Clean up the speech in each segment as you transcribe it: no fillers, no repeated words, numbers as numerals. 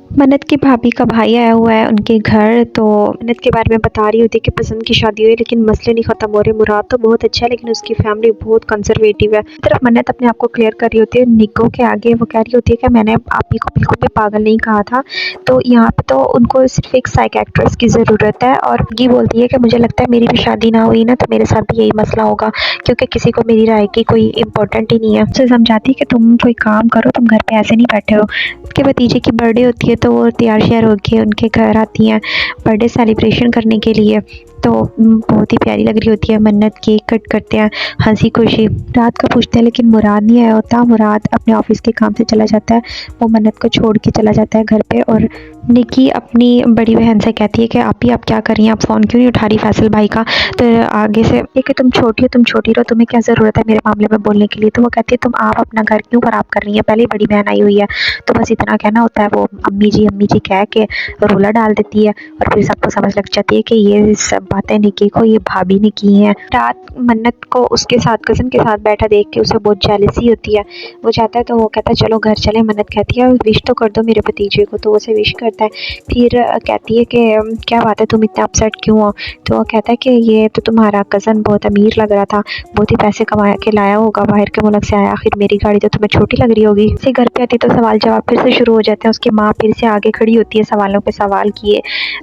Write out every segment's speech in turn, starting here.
मन्नत की भाभी का भाई आया हुआ है उनके घर, तो मन्नत के बारे में बता रही होती है कि पसंद की शादी हुई है लेकिन मसले नहीं ख़त्म हो रहे। मुराद तो बहुत अच्छा है लेकिन उसकी फैमिली बहुत कंजर्वेटिव है। एक तरफ मन्नत अपने आप को क्लियर कर रही होती है निक्को के आगे, वो कह रही होती है कि मैंने आप ही को बिल्कुल भी पागल नहीं कहा था। तो यहाँ पे तो उनको सिर्फ एक साइकियाट्रिस्ट की ज़रूरत है और ये बोलती है कि मुझे लगता है मेरी भी शादी ना हुई ना तो मेरे साथ भी यही मसला होगा, क्योंकि किसी को मेरी राय की कोई इम्पोर्टेंट ही नहीं है। उसे समझाती है कि तुम कोई काम करो, तुम घर पे ऐसे नहीं बैठे हो। उसके भतीजे की बर्थडे होती है तो वो तैयार श्यार होके उनके घर आती हैं बर्थडे सेलिब्रेशन करने के लिए। तो बहुत ही प्यारी लग रही होती है मन्नत। केक कट करते हैं हंसी खुशी। रात को पूछते हैं लेकिन मुराद नहीं आया होता। मुराद अपने ऑफिस के काम से चला जाता है, वो मन्नत को छोड़ के चला जाता है घर पे। और निकी अपनी बड़ी बहन से कहती है कि आप क्या कर रही हैं, आप फ़ोन क्यों नहीं उठा रही फैसल भाई का। तो आगे से ये कि तुम छोटी हो, तुम छोटी रहो, तुम्हें क्या ज़रूरत है मेरे मामले में बोलने के लिए। तो वो कहती है तुम आप अपना घर क्यों ख़राब कर रही हैं, पहले ही बड़ी बहन आई हुई है। तो बस इतना कहना होता है, वो अम्मी जी कह के रोला डाल देती है और फिर सबको समझ लग जाती है कि ये सब बातें निकी को ये भाभी ने की हैं। रात मन्नत को उसके साथ कज़न के साथ बैठा देख के उसे बहुत जेलसी होती है। वो जाता है तो वो कहता है चलो घर चले। मन्नत कहती है विश तो कर दो मेरे भतीजे को, तो उसे विश करता है। फिर कहती है कि क्या बात है, तुम इतना अपसेट क्यों हो। तो वो कहता है कि ये तो तुम्हारा कज़न बहुत अमीर लग रहा था, बहुत ही पैसे कमा के लाया होगा, बाहर के मुल्क से आया, आखिर मेरी गाड़ी तो तुम्हें छोटी लग रही होगी। से घर पे आती तो सवाल जवाब फिर से शुरू हो जाते हैं। उसकी माँ फिर से आगे खड़ी होती है सवालों पे सवाल किए।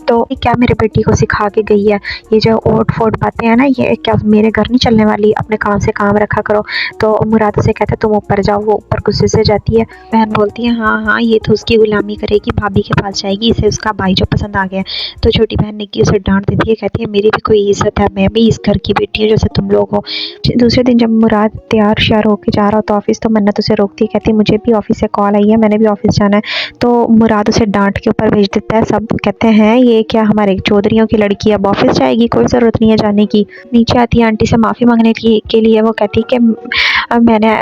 तो क्या मेरे बेटी को सिखा के गई है, ये जो ओट फोट बातें हैं ना, ये क्या मेरे घर नहीं चलने वाली, अपने काम से काम रखा करो। तो मुराद से कहता है तुम ऊपर जाओ। वो ऊपर गुस्से से जाती है। बहन बोलती है हाँ हाँ ये तो उसकी गुलामी करेगी, भाभी के पास जाएगी, इसे उसका भाई जो पसंद आ गया। तो छोटी बहन निक्की उसे डांट देती है, कहती है मेरी भी कोई इज्जत है, मैं भी इस घर की बेटी हूँ जैसे तुम लोग हो। दूसरे दिन जब मुराद तैयार श्यार होकर जा रहा होता है ऑफिस, तो मन्नत उसे रोकती है, कहती है मुझे भी ऑफिस से कॉल आई है, मैंने भी ऑफिस जाना है। तो मुराद उसे डांट के ऊपर भेज देता है। सब कहते हैं ये क्या हमारे चौधरियों की लड़की अब ऑफिस जाएगी, कोई ज़रूरत नहीं है जाने की। नीचे आती है आंटी से माफ़ी मांगने के लिए। वो कहती है कि मैंने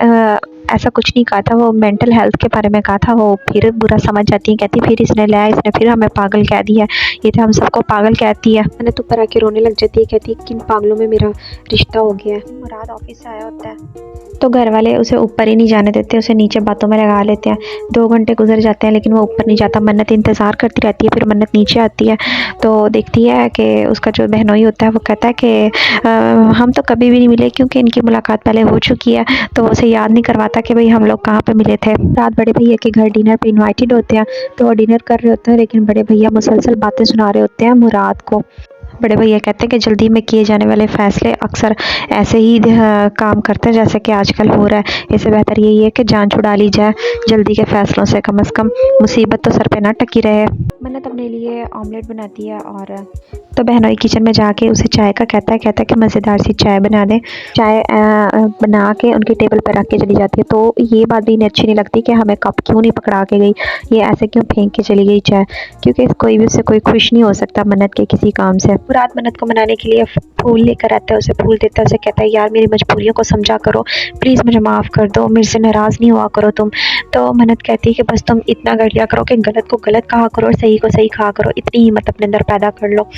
ऐसा कुछ नहीं कहा था, वो मेंटल हेल्थ के बारे में कहा था। वो फिर बुरा समझ जाती है, कहती फिर इसने लाया, इसने फिर हमें पागल कह दिया, ये तो हम सबको पागल कहती है। मैंने तो ऊपर आके रोने लग जाती है, कहती है किन पागलों में मेरा रिश्ता हो गया है। मुराद ऑफिस से आया होता है तो घर वाले उसे ऊपर ही नहीं जाने देते, उसे नीचे बातों में लगा लेते हैं। 2 घंटे गुजर जाते हैं लेकिन वो ऊपर नहीं जाता। मन्नत इंतज़ार करती रहती है। फिर मन्नत नीचे आती है तो देखती है कि उसका जो बहनोई होता है वो कहता है कि हम तो कभी भी नहीं मिले क्योंकि इनकी मुलाकात पहले हो चुकी है। तो वो उसे याद नहीं करवाता कि भाई हम लोग कहाँ पे मिले थे। रात बड़े भैया के घर डिनर पे इनवाइटेड होते हैं, तो वो डिनर कर रहे होते हैं लेकिन बड़े भैया मुसलसल बातें सुना रहे होते हैं मुराद को। बड़े भैया कहते हैं कि जल्दी में किए जाने वाले फ़ैसले अक्सर ऐसे ही काम करते हैं जैसे कि आजकल हो रहा है। इससे बेहतर यही है कि जान छुड़ा ली जाए जल्दी के फ़ैसलों से, कम से कम मुसीबत तो सर पे ना टकी रहे। मन्नत अपने लिए ऑमलेट बनाती है और तो बहनोई किचन में जाके उसे चाय का कहता है कि मज़ेदार सी चाय बना दें। चाय बना के उनकी टेबल पर रख के चली जाती है। तो ये बात भी इन्हें अच्छी नहीं लगती कि हमें कप क्यों नहीं पकड़ा के गई, ये ऐसे क्यों फेंक के चली गई चाय, क्योंकि कोई भी उससे कोई खुश नहीं हो सकता मन्नत के किसी काम से। मुराद मन्नत को मनाने के लिए फूल लेकर आता है, उसे फूल देता है, उसे कहता है यार मेरी मजबूरियों को समझा करो, प्लीज़ मुझे माफ़ कर दो, मेरे से नाराज़ नहीं हुआ करो तुम। तो मन्नत कहती है कि बस तुम इतना कर लिया करो कि गलत को गलत कहा करो और सही को सही कहा करो, इतनी हिम्मत अपने अंदर पैदा कर लो।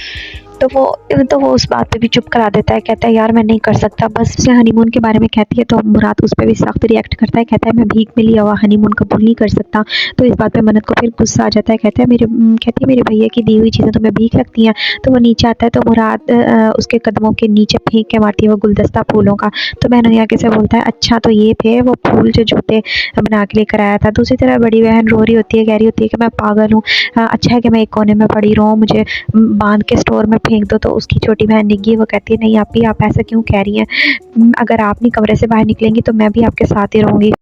तो वो उस बात पे भी चुप करा देता है, कहता है यार मैं नहीं कर सकता। बस उसे हनीमून के बारे में कहती है तो मुराद उस पे भी सख्त रिएक्ट करता है, कहता है मैं भीख में लिया हुआ हनीमून कबूल नहीं कर सकता। तो इस बात पे मन्नत को फिर गुस्सा आ जाता है, कहती है मेरे भैया की दी हुई चीज़ें तुम्हें भीख लगती हैं। तो वो नीचे आता है तो मुराद उसके कदमों के नीचे फेंक के मारती है वो गुलदस्ता फूलों का। तो बहन आगे से बोलता है अच्छा तो ये थे वो फूल जो जूते बना के लेकर आया था। दूसरी तरफ बड़ी बहन रो रही होती है, कह रही होती है कि मैं पागल हूँ, अच्छा है कि मैं एक कोने में पड़ी रहूँ, मुझे बांध के स्टोर में फेंक दो। तो उसकी छोटी बहन निग्गी वो कहती है नहीं आप ऐसा क्यों कह रही हैं, अगर आप नहीं कमरे से बाहर निकलेंगी तो मैं भी आपके साथ ही रहूँगी।